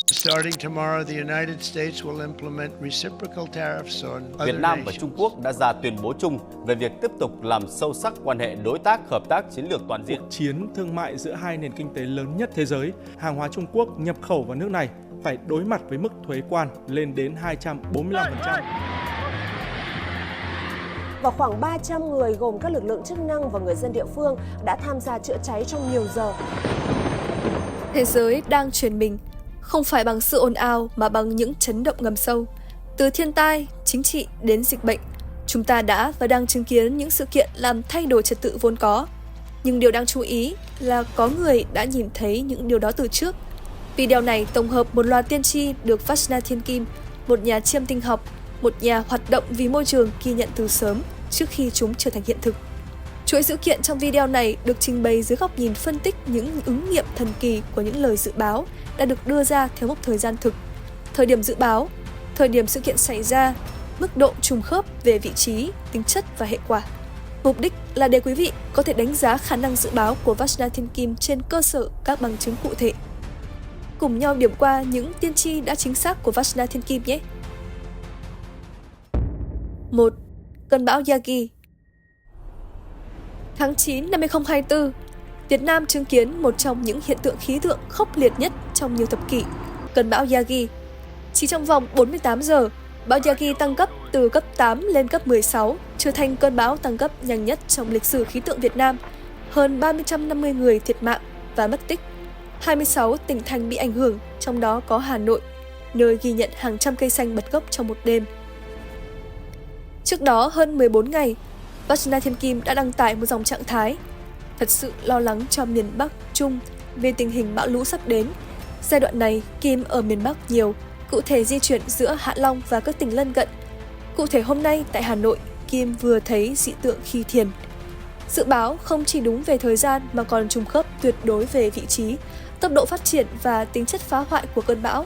Starting tomorrow, the United States will implement reciprocal tariffs on Việt other Nam và nations. Trung Quốc đã ra tuyên bố chung về việc tiếp tục làm sâu sắc quan hệ đối tác, hợp tác chiến lược toàn diện. Cuộc chiến thương mại giữa hai nền kinh tế lớn nhất thế giới, hàng hóa Trung Quốc nhập khẩu vào nước này phải đối mặt với mức thuế quan lên đến 245%. Và khoảng 300 người gồm các lực lượng chức năng và người dân địa phương đã tham gia chữa cháy trong nhiều giờ. Thế giới đang chuyển mình, không phải bằng sự ồn ào mà bằng những chấn động ngầm sâu. Từ thiên tai, chính trị đến dịch bệnh, chúng ta đã và đang chứng kiến những sự kiện làm thay đổi trật tự vốn có. Nhưng điều đáng chú ý là có người đã nhìn thấy những điều đó từ trước. Video này tổng hợp một loạt tiên tri được Vajna Thiên Kim, một nhà chiêm tinh học, một nhà hoạt động vì môi trường ghi nhận từ sớm trước khi chúng trở thành hiện thực. Chuỗi sự kiện trong video này được trình bày dưới góc nhìn phân tích những ứng nghiệm thần kỳ của những lời dự báo đã được đưa ra theo mốc thời gian thực, thời điểm dự báo, thời điểm sự kiện xảy ra, mức độ trùng khớp về vị trí, tính chất và hệ quả. Mục đích là để quý vị có thể đánh giá khả năng dự báo của Vajna Thiên Kim trên cơ sở các bằng chứng cụ thể. Cùng nhau điểm qua những tiên tri đã chính xác của Vajna Thiên Kim nhé! 1. Cơn bão Yagi. Tháng 9 năm 2024, Việt Nam chứng kiến một trong những hiện tượng khí tượng khốc liệt nhất trong nhiều thập kỷ, cơn bão Yagi. Chỉ trong vòng 48 giờ, bão Yagi tăng cấp từ cấp 8 lên cấp 16, trở thành cơn bão tăng cấp nhanh nhất trong lịch sử khí tượng Việt Nam. Hơn 350 người thiệt mạng và mất tích. 26 tỉnh thành bị ảnh hưởng, trong đó có Hà Nội, nơi ghi nhận hàng trăm cây xanh bật gốc trong một đêm. Trước đó hơn 14 ngày, Vajna Thiên Kim đã đăng tải một dòng trạng thái thật sự lo lắng cho miền Bắc, Trung về tình hình bão lũ sắp đến. Giai đoạn này, Kim ở miền Bắc nhiều, cụ thể di chuyển giữa Hạ Long và các tỉnh lân cận. Cụ thể hôm nay tại Hà Nội, Kim vừa thấy dị tượng khi thiền. Dự báo không chỉ đúng về thời gian mà còn trùng khớp tuyệt đối về vị trí, tốc độ phát triển và tính chất phá hoại của cơn bão.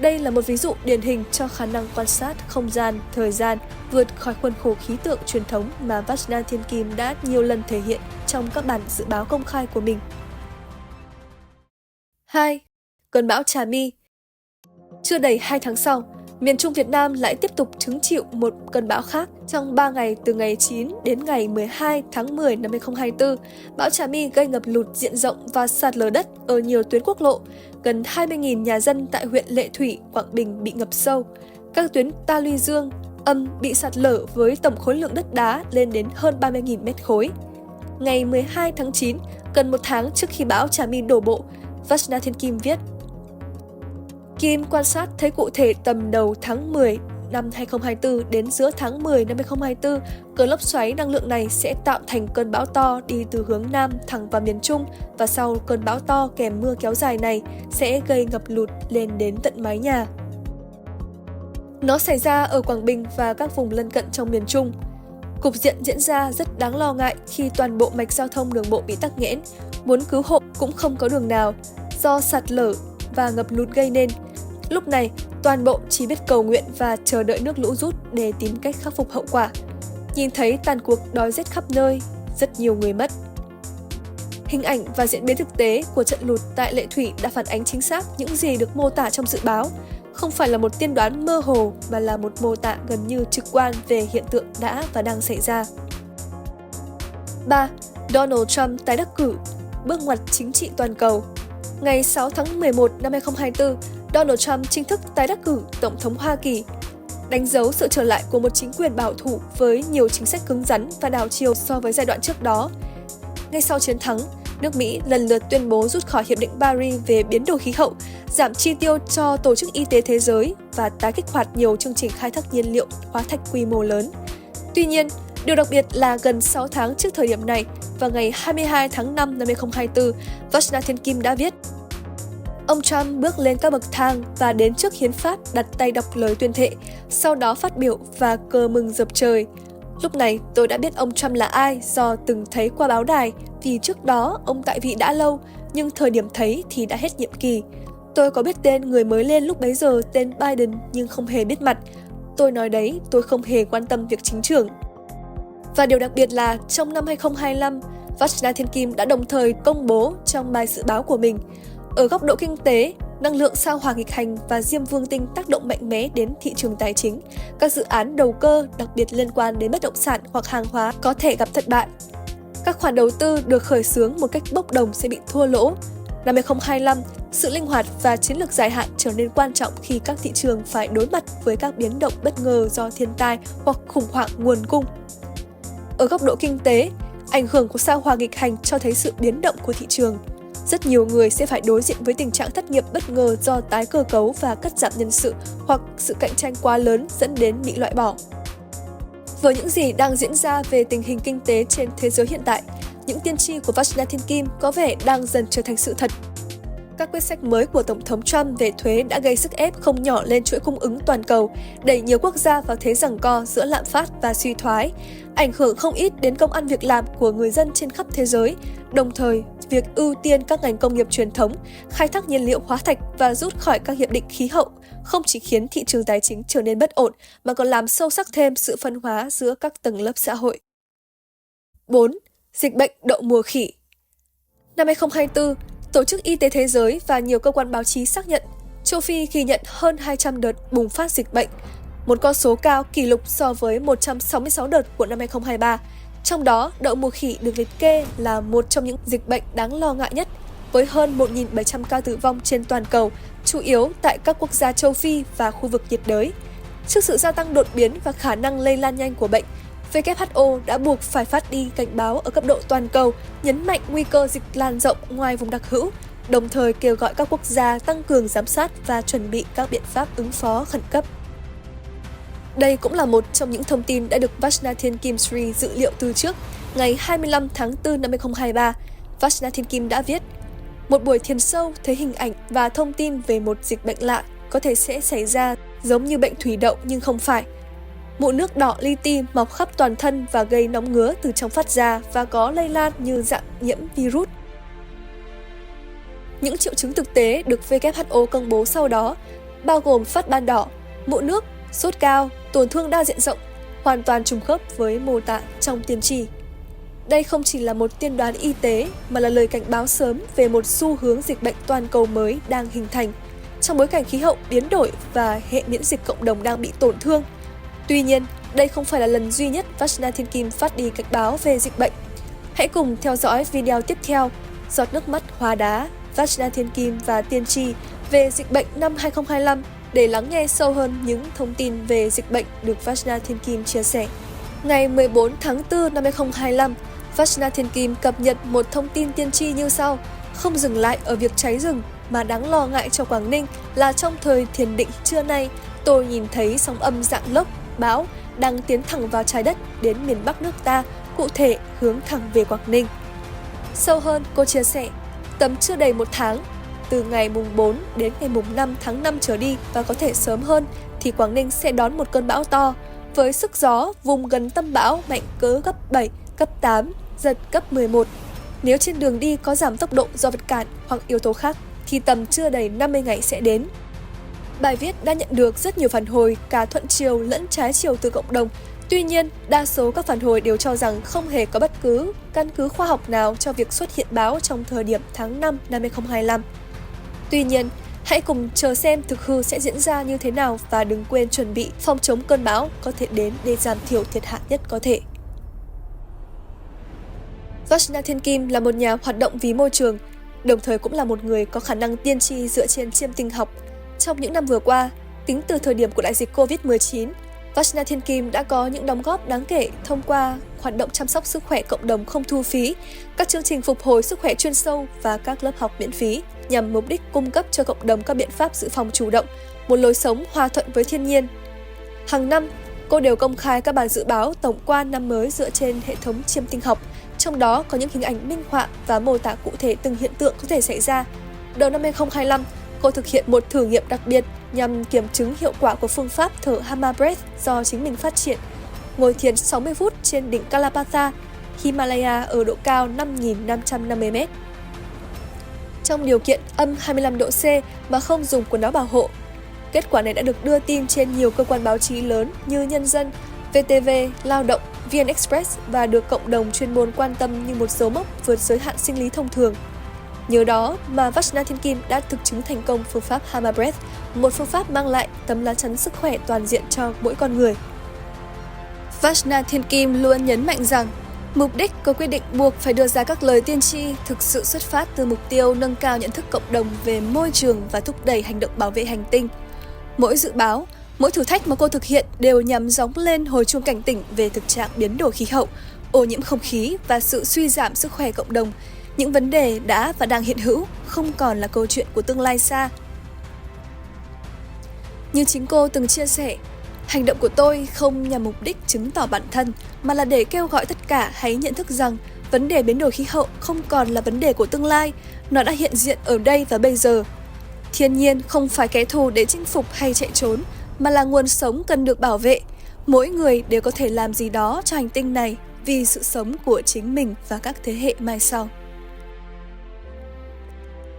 Đây là một ví dụ điển hình cho khả năng quan sát không gian, thời gian vượt khỏi khuôn khổ khí tượng truyền thống mà Vajna Thiên Kim đã nhiều lần thể hiện trong các bản dự báo công khai của mình. 2. Cơn bão Trà My. Chưa đầy 2 tháng sau, miền Trung Việt Nam lại tiếp tục hứng chịu một cơn bão khác. Trong 3 ngày từ ngày 9 đến ngày 12 tháng 10 năm 2024, bão Trà My gây ngập lụt diện rộng và sạt lở đất ở nhiều tuyến quốc lộ. Gần 20.000 nhà dân tại huyện Lệ Thủy, Quảng Bình bị ngập sâu. Các tuyến Ta Luy Dương, Âm bị sạt lở với tổng khối lượng đất đá lên đến hơn 30.000 mét khối. Ngày 12 tháng 9, gần một tháng trước khi bão Trà My đổ bộ, Vajna Thiên Kim viết: Kim quan sát thấy cụ thể tầm đầu tháng 10 năm 2024 đến giữa tháng 10 năm 2024, cơn lốc xoáy năng lượng này sẽ tạo thành cơn bão to đi từ hướng Nam thẳng vào miền Trung, và sau cơn bão to kèm mưa kéo dài này sẽ gây ngập lụt lên đến tận mái nhà. Nó xảy ra ở Quảng Bình và các vùng lân cận trong miền Trung. Cục diện diễn ra rất đáng lo ngại khi toàn bộ mạch giao thông đường bộ bị tắc nghẽn, muốn cứu hộ cũng không có đường nào do sạt lở và ngập lụt gây nên. Lúc này, toàn bộ chỉ biết cầu nguyện và chờ đợi nước lũ rút để tìm cách khắc phục hậu quả. Nhìn thấy tàn cuộc đói rét khắp nơi, rất nhiều người mất. Hình ảnh và diễn biến thực tế của trận lụt tại Lệ Thủy đã phản ánh chính xác những gì được mô tả trong dự báo. Không phải là một tiên đoán mơ hồ mà là một mô tả gần như trực quan về hiện tượng đã và đang xảy ra. 3. Donald Trump tái đắc cử, bước ngoặt chính trị toàn cầu. Ngày 6 tháng 11 năm 2024, Donald Trump chính thức tái đắc cử Tổng thống Hoa Kỳ, đánh dấu sự trở lại của một chính quyền bảo thủ với nhiều chính sách cứng rắn và đảo chiều so với giai đoạn trước đó. Ngay sau chiến thắng, nước Mỹ lần lượt tuyên bố rút khỏi Hiệp định Paris về biến đổi khí hậu, giảm chi tiêu cho Tổ chức Y tế Thế giới và tái kích hoạt nhiều chương trình khai thác nhiên liệu hóa thạch quy mô lớn. Tuy nhiên, điều đặc biệt là gần 6 tháng trước thời điểm này, vào ngày 22 tháng 5 năm 2024, Vajna Thiên Kim đã viết: Ông Trump bước lên các bậc thang và đến trước hiến pháp đặt tay đọc lời tuyên thệ, sau đó phát biểu và cờ mừng dập trời. Lúc này tôi đã biết ông Trump là ai do từng thấy qua báo đài, vì trước đó ông tại vị đã lâu, nhưng thời điểm thấy thì đã hết nhiệm kỳ. Tôi có biết tên người mới lên lúc bấy giờ, tên Biden, nhưng không hề biết mặt. Tôi nói đấy, tôi không hề quan tâm việc chính trường. Và điều đặc biệt là trong năm 2025, Vajna Thiên Kim đã đồng thời công bố trong bài dự báo của mình: ở góc độ kinh tế, năng lượng sao Hỏa nghịch hành và Diêm Vương tinh tác động mạnh mẽ đến thị trường tài chính. Các dự án đầu cơ, đặc biệt liên quan đến bất động sản hoặc hàng hóa có thể gặp thất bại. Các khoản đầu tư được khởi xướng một cách bốc đồng sẽ bị thua lỗ. Năm 2025, sự linh hoạt và chiến lược dài hạn trở nên quan trọng khi các thị trường phải đối mặt với các biến động bất ngờ do thiên tai hoặc khủng hoảng nguồn cung. Ở góc độ kinh tế, ảnh hưởng của sao Hỏa nghịch hành cho thấy sự biến động của thị trường. Rất nhiều người sẽ phải đối diện với tình trạng thất nghiệp bất ngờ do tái cơ cấu và cắt giảm nhân sự hoặc sự cạnh tranh quá lớn dẫn đến bị loại bỏ. Với những gì đang diễn ra về tình hình kinh tế trên thế giới hiện tại, những tiên tri của Vajna Thiên Kim có vẻ đang dần trở thành sự thật. Các quyết sách mới của Tổng thống Trump về thuế đã gây sức ép không nhỏ lên chuỗi cung ứng toàn cầu, đẩy nhiều quốc gia vào thế giằng co giữa lạm phát và suy thoái, ảnh hưởng không ít đến công ăn việc làm của người dân trên khắp thế giới. Đồng thời, việc ưu tiên các ngành công nghiệp truyền thống, khai thác nhiên liệu hóa thạch và rút khỏi các hiệp định khí hậu không chỉ khiến thị trường tài chính trở nên bất ổn mà còn làm sâu sắc thêm sự phân hóa giữa các tầng lớp xã hội. 4. Dịch bệnh đậu mùa khỉ. Năm 2024, Tổ chức Y tế Thế giới và nhiều cơ quan báo chí xác nhận châu Phi ghi nhận hơn 200 đợt bùng phát dịch bệnh, một con số cao kỷ lục so với 166 đợt của năm 2023. Trong đó, đậu mùa khỉ được liệt kê là một trong những dịch bệnh đáng lo ngại nhất, với hơn 1.700 ca tử vong trên toàn cầu, chủ yếu tại các quốc gia châu Phi và khu vực nhiệt đới. Trước sự gia tăng đột biến và khả năng lây lan nhanh của bệnh, WHO đã buộc phải phát đi cảnh báo ở cấp độ toàn cầu, nhấn mạnh nguy cơ dịch lan rộng ngoài vùng đặc hữu, đồng thời kêu gọi các quốc gia tăng cường giám sát và chuẩn bị các biện pháp ứng phó khẩn cấp. Đây cũng là một trong những thông tin đã được Vajna Thiên Kim Sri dự liệu từ trước. Ngày 25 tháng 4 năm 2023, Vajna Thiên Kim đã viết: một buổi thiền sâu thấy hình ảnh và thông tin về một dịch bệnh lạ có thể sẽ xảy ra giống như bệnh thủy đậu nhưng không phải. Mụn nước đỏ li ti mọc khắp toàn thân và gây nóng ngứa từ trong phát ra và có lây lan như dạng nhiễm virus. Những triệu chứng thực tế được WHO công bố sau đó bao gồm phát ban đỏ, mụn nước, sốt cao, tổn thương đa diện rộng, hoàn toàn trùng khớp với mô tả trong tiên tri. Đây không chỉ là một tiên đoán y tế mà là lời cảnh báo sớm về một xu hướng dịch bệnh toàn cầu mới đang hình thành trong bối cảnh khí hậu biến đổi và hệ miễn dịch cộng đồng đang bị tổn thương. Tuy nhiên, đây không phải là lần duy nhất Vajna Thiên Kim phát đi cảnh báo về dịch bệnh. Hãy cùng theo dõi video tiếp theo, Giọt nước mắt hóa đá, Vajna Thiên Kim và tiên tri về dịch bệnh năm 2025 để lắng nghe sâu hơn những thông tin về dịch bệnh được Vajna Thiên Kim chia sẻ. Ngày 14 tháng 4 năm 2025, Vajna Thiên Kim cập nhật một thông tin tiên tri như sau: không dừng lại ở việc cháy rừng mà đáng lo ngại cho Quảng Ninh là trong thời thiền định trưa nay, tôi nhìn thấy sóng âm dạng lốc, bão đang tiến thẳng vào trái đất đến miền Bắc nước ta, cụ thể hướng thẳng về Quảng Ninh. Sâu hơn, cô chia sẻ, tầm chưa đầy một tháng, từ ngày mùng 4 đến ngày mùng 5 tháng 5 trở đi và có thể sớm hơn thì Quảng Ninh sẽ đón một cơn bão to với sức gió vùng gần tâm bão mạnh cỡ cấp 7, cấp 8, giật cấp 11. Nếu trên đường đi có giảm tốc độ do vật cản hoặc yếu tố khác thì tầm chưa đầy 50 ngày sẽ đến. Bài viết đã nhận được rất nhiều phản hồi cả thuận chiều lẫn trái chiều từ cộng đồng. Tuy nhiên, đa số các phản hồi đều cho rằng không hề có bất cứ căn cứ khoa học nào cho việc xuất hiện bão trong thời điểm tháng 5 năm 2025. Tuy nhiên, hãy cùng chờ xem thực hư sẽ diễn ra như thế nào và đừng quên chuẩn bị phòng chống cơn bão có thể đến để giảm thiểu thiệt hại nhất có thể. Vajna Thiên Kim là một nhà hoạt động vì môi trường, đồng thời cũng là một người có khả năng tiên tri dựa trên chiêm tinh học. Trong những năm vừa qua, tính từ thời điểm của đại dịch Covid-19, Vajna Thiên Kim đã có những đóng góp đáng kể thông qua hoạt động chăm sóc sức khỏe cộng đồng không thu phí, các chương trình phục hồi sức khỏe chuyên sâu và các lớp học miễn phí nhằm mục đích cung cấp cho cộng đồng các biện pháp dự phòng chủ động, một lối sống hòa thuận với thiên nhiên. Hàng năm, cô đều công khai các bản dự báo tổng quan năm mới dựa trên hệ thống chiêm tinh học, trong đó có những hình ảnh minh họa và mô tả cụ thể từng hiện tượng có thể xảy ra. Đầu năm 2025, cô thực hiện một thử nghiệm đặc biệt nhằm kiểm chứng hiệu quả của phương pháp thở Hama Breath do chính mình phát triển. Ngồi thiền 60 phút trên đỉnh Kalapatha, Himalaya ở độ cao 5.550m. Trong điều kiện âm 25 độ C mà không dùng quần áo bảo hộ. Kết quả này đã được đưa tin trên nhiều cơ quan báo chí lớn như Nhân dân, VTV, Lao động, VN Express và được cộng đồng chuyên môn quan tâm như một dấu mốc vượt giới hạn sinh lý thông thường. Nhờ đó mà Vajna Thiên Kim đã thực chứng thành công phương pháp Hama Breath, một phương pháp mang lại tấm lá chắn sức khỏe toàn diện cho mỗi con người. Vajna Thiên Kim luôn nhấn mạnh rằng, mục đích của quyết định buộc phải đưa ra các lời tiên tri thực sự xuất phát từ mục tiêu nâng cao nhận thức cộng đồng về môi trường và thúc đẩy hành động bảo vệ hành tinh. Mỗi dự báo, mỗi thử thách mà cô thực hiện đều nhằm gióng lên hồi chuông cảnh tỉnh về thực trạng biến đổi khí hậu, ô nhiễm không khí và sự suy giảm sức khỏe cộng đồng. Những vấn đề đã và đang hiện hữu, không còn là câu chuyện của tương lai xa. Như chính cô từng chia sẻ, hành động của tôi không nhằm mục đích chứng tỏ bản thân, mà là để kêu gọi tất cả hãy nhận thức rằng vấn đề biến đổi khí hậu không còn là vấn đề của tương lai, nó đã hiện diện ở đây và bây giờ. Thiên nhiên không phải kẻ thù để chinh phục hay chạy trốn, mà là nguồn sống cần được bảo vệ. Mỗi người đều có thể làm gì đó cho hành tinh này vì sự sống của chính mình và các thế hệ mai sau.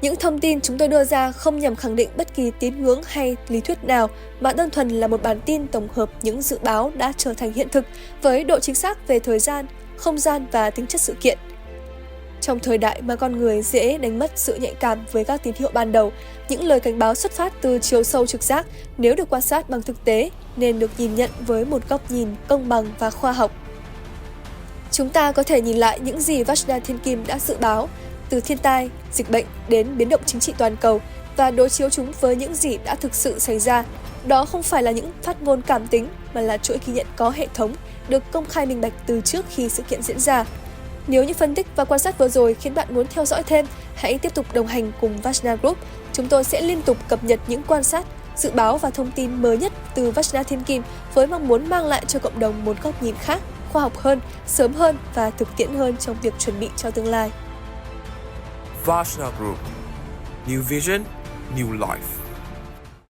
Những thông tin chúng tôi đưa ra không nhằm khẳng định bất kỳ tín ngưỡng hay lý thuyết nào, mà đơn thuần là một bản tin tổng hợp những dự báo đã trở thành hiện thực với độ chính xác về thời gian, không gian và tính chất sự kiện. Trong thời đại mà con người dễ đánh mất sự nhạy cảm với các tín hiệu ban đầu, những lời cảnh báo xuất phát từ chiều sâu trực giác nếu được quan sát bằng thực tế nên được nhìn nhận với một góc nhìn công bằng và khoa học. Chúng ta có thể nhìn lại những gì Vajna Thiên Kim đã dự báo, từ thiên tai, dịch bệnh đến biến động chính trị toàn cầu, và đối chiếu chúng với những gì đã thực sự xảy ra. Đó không phải là những phát ngôn cảm tính, mà là chuỗi ghi nhận có hệ thống, được công khai minh bạch từ trước khi sự kiện diễn ra. Nếu những phân tích và quan sát vừa rồi khiến bạn muốn theo dõi thêm, hãy tiếp tục đồng hành cùng Vajna Group. Chúng tôi sẽ liên tục cập nhật những quan sát, dự báo và thông tin mới nhất từ Vajna Thiên Kim với mong muốn mang lại cho cộng đồng một góc nhìn khác, khoa học hơn, sớm hơn và thực tiễn hơn trong việc chuẩn bị cho tương lai. Vajna Group. New vision, new life.